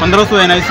1500 NIC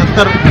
70